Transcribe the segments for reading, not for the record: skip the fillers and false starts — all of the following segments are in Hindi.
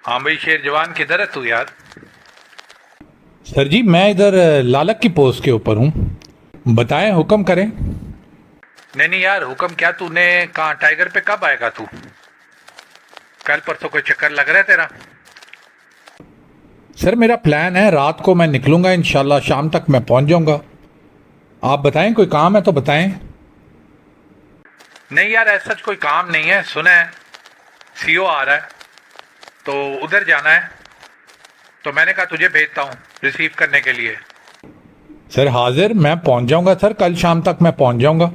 हाँ भाई शेर जवान, किधर है तू यार? सर जी, मैं इधर लालक की पोस्ट के ऊपर हूँ। बताएं, हुक्म करें। नहीं नहीं यार, हुक्म क्या? तूने कहाँ टाइगर पे कब आएगा तू? कल परसों कोई चक्कर लग रहा है तेरा? सर, मेरा प्लान है, रात को मैं निकलूंगा, इंशाल्लाह शाम तक मैं पहुंच जाऊंगा। आप बताएं, कोई काम है तो बताएं। नहीं यार, ऐसा कोई काम नहीं है। सुना है सीओ आ रहा है तो उधर जाना है, तो मैंने कहा तुझे भेजता हूँ रिसीव करने के लिए। सर हाजिर, मैं पहुंच जाऊंगा सर, कल शाम तक मैं पहुंच जाऊंगा।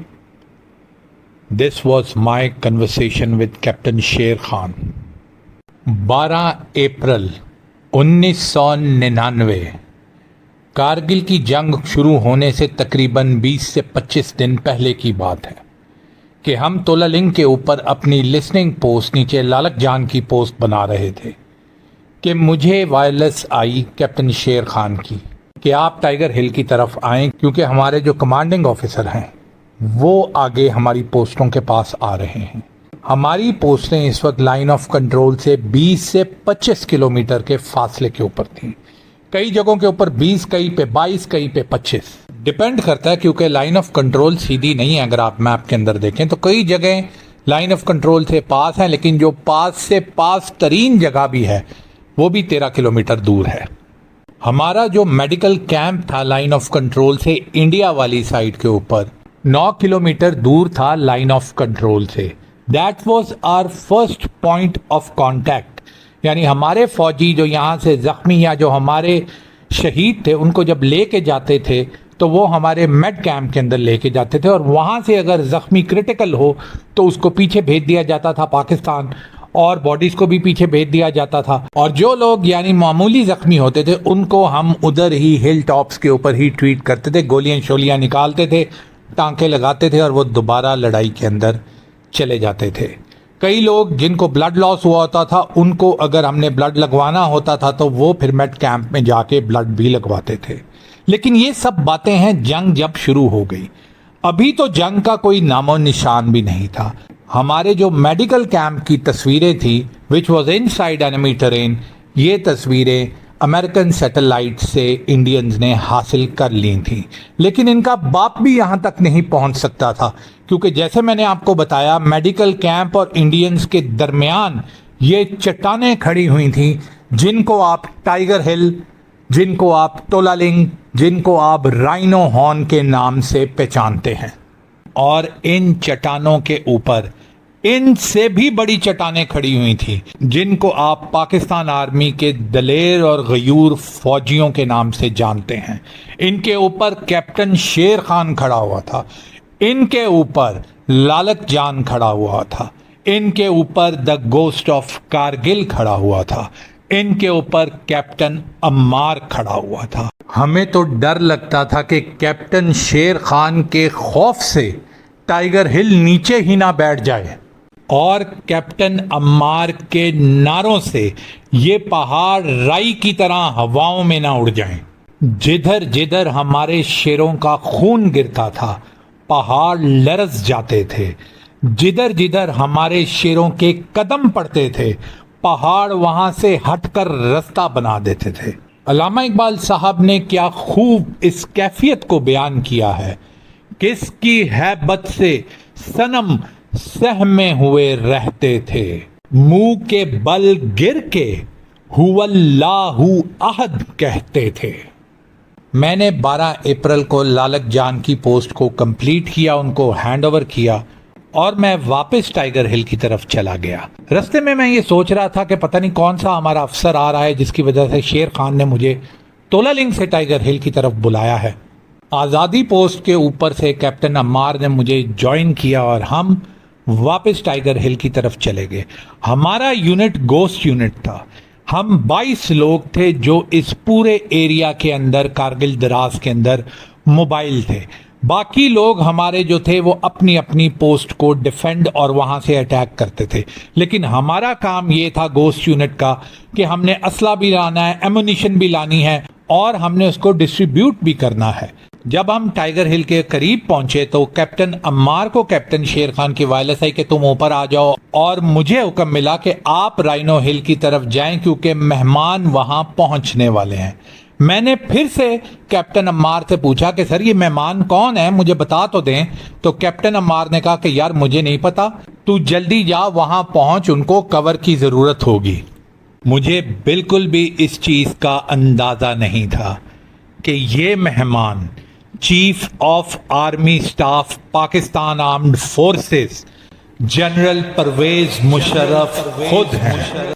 This was my conversation with captain शेर खान। 12 अप्रैल 1999, कारगिल की जंग शुरू होने से तकरीबन 20 से 25 दिन पहले की बात है कि हम तोलालिंग के ऊपर अपनी लिसनिंग पोस्ट नीचे लालक जान की पोस्ट बना रहे थे कि मुझे वायरलेस आई कैप्टन शेर खान की कि आप टाइगर हिल की तरफ आएं, क्योंकि हमारे जो कमांडिंग ऑफिसर हैं वो आगे हमारी पोस्टों के पास आ रहे हैं। हमारी पोस्टें इस वक्त लाइन ऑफ कंट्रोल से 20 से 25 किलोमीटर के फासले के ऊपर थीं। कई जगहों के ऊपर 20, कहीं पे 22, कहीं पे 25, डिपेंड करता है, क्योंकि लाइन ऑफ कंट्रोल सीधी नहीं है। अगर आप मैप के अंदर देखें तो कई जगह लाइन ऑफ कंट्रोल से पास है, लेकिन जो पास से पास तरीन जगह भी है वो भी 13 किलोमीटर दूर है। हमारा जो मेडिकल कैंप था लाइन ऑफ कंट्रोल से इंडिया वाली साइड के ऊपर 9 किलोमीटर दूर था लाइन ऑफ कंट्रोल से। That was our first point of contact. यानी हमारे फौजी जो यहाँ से जख्मी या जो हमारे शहीद थे उनको जब लेके जाते थे तो वो हमारे मेड कैंप के अंदर लेके जाते थे, और वहाँ से अगर जख्मी क्रिटिकल हो तो उसको पीछे भेज दिया जाता था पाकिस्तान, और बॉडीज को भी पीछे भेज दिया जाता था। और जो लोग यानी मामूली जख्मी होते थे उनको हम उधर ही हिल टॉप्स के ऊपर ही ट्रीट करते थे, गोलियां शोलियां निकालते थे, टांके लगाते थे, और वो दोबारा लड़ाई के अंदर चले जाते थे। कई लोग जिनको ब्लड लॉस हुआ होता था उनको अगर हमने ब्लड लगवाना होता था तो वो फिर मेड कैंप में जाके ब्लड भी लगवाते थे। लेकिन ये सब बातें हैं जंग जब शुरू हो गई। अभी तो जंग का कोई नामो निशान भी नहीं था। हमारे जो मेडिकल कैंप की तस्वीरें थी which was inside enemy terrain, ये तस्वीरें अमेरिकन सैटेलाइट से इंडियंस ने हासिल कर ली थी, लेकिन इनका बाप भी यहाँ तक नहीं पहुँच सकता था, क्योंकि जैसे मैंने आपको बताया मेडिकल कैंप और इंडियंस के दरमियान ये चट्टानें खड़ी हुई थी, जिनको आप टाइगर हिल, जिनको आप तोलालिंग, जिनको आप राइनो हॉर्न के नाम से पहचानते हैं। और इन चट्टानों के ऊपर इनसे भी बड़ी चट्टानें खड़ी हुई थी, जिनको आप पाकिस्तान आर्मी के दलेर और गयूर फौजियों के नाम से जानते हैं। इनके ऊपर कैप्टन शेर खान खड़ा हुआ था, इनके ऊपर लालक जान खड़ा हुआ था, इनके ऊपर द गोस्ट ऑफ कारगिल खड़ा हुआ था, इनके ऊपर कैप्टन अम्मार खड़ा हुआ था। हमें तो डर लगता था कि कैप्टन शेर खान के खौफ से टाइगर हिल नीचे ही ना बैठ जाए, और कैप्टन अम्मार के नारों से ये पहाड़ राई की तरह हवाओं में ना उड़ जाएं। जिधर जिधर हमारे शेरों का खून गिरता था पहाड़ लरस जाते थे, जिधर जिधर हमारे शेरों के कदम पड़ते थे पहाड़ वहां से हटकर रास्ता बना देते थे। अल्लामा इकबाल साहब ने क्या खूब इस कैफियत को बयान किया है, किसकी हैबत से सनम सहमे हुए रहते थे, मुंह के बल गिर के हुवल्लाहु अहद कहते थे। मैंने 12 अप्रैल को लालक जान की पोस्ट को कंप्लीट किया, उनको हैंड ओवर किया, और मैं वापस टाइगर हिल की तरफ चला गया। रास्ते में मैं ये सोच रहा था कि पता नहीं कौन सा हमारा अफसर आ रहा है जिसकी वजह से शेर खान ने मुझे तोलालिंग से टाइगर हिल की तरफ बुलाया है। आज़ादी पोस्ट के ऊपर से कैप्टन अम्मार ने मुझे ज्वाइन किया और हम वापस टाइगर हिल की तरफ चले गए। हमारा यूनिट गोस्ट यूनिट था। हम 22 लोग थे जो इस पूरे एरिया के अंदर कारगिल दराज के अंदर मोबाइल थे। बाकी लोग हमारे जो थे वो अपनी अपनी पोस्ट को डिफेंड और वहां से अटैक करते थे, लेकिन हमारा काम ये था गोस्ट यूनिट का कि हमने असला भी लाना है, एमुनिशन भी लानी है, और हमने उसको डिस्ट्रीब्यूट भी करना है। जब हम टाइगर हिल के करीब पहुंचे तो कैप्टन अम्मार को कैप्टन शेर खान की वायरलेस आई कि तुम ऊपर आ जाओ और मुझे हुक्म मिला कि आप राइनो हिल की तरफ जाएं क्योंकि मेहमान वहां पहुंचने वाले हैं। मैंने फिर से कैप्टन अम्मार से पूछा कि सर ये मेहमान कौन है, मुझे बता तो दें। तो कैप्टन अम्मार ने कहा कि यार मुझे नहीं पता, तू जल्दी जा वहां पहुंच, उनको कवर की जरूरत होगी। मुझे बिल्कुल भी इस चीज का अंदाजा नहीं था कि ये मेहमान chief of army staff Pakistan armed forces general Pervez Musharraf खुद हैं।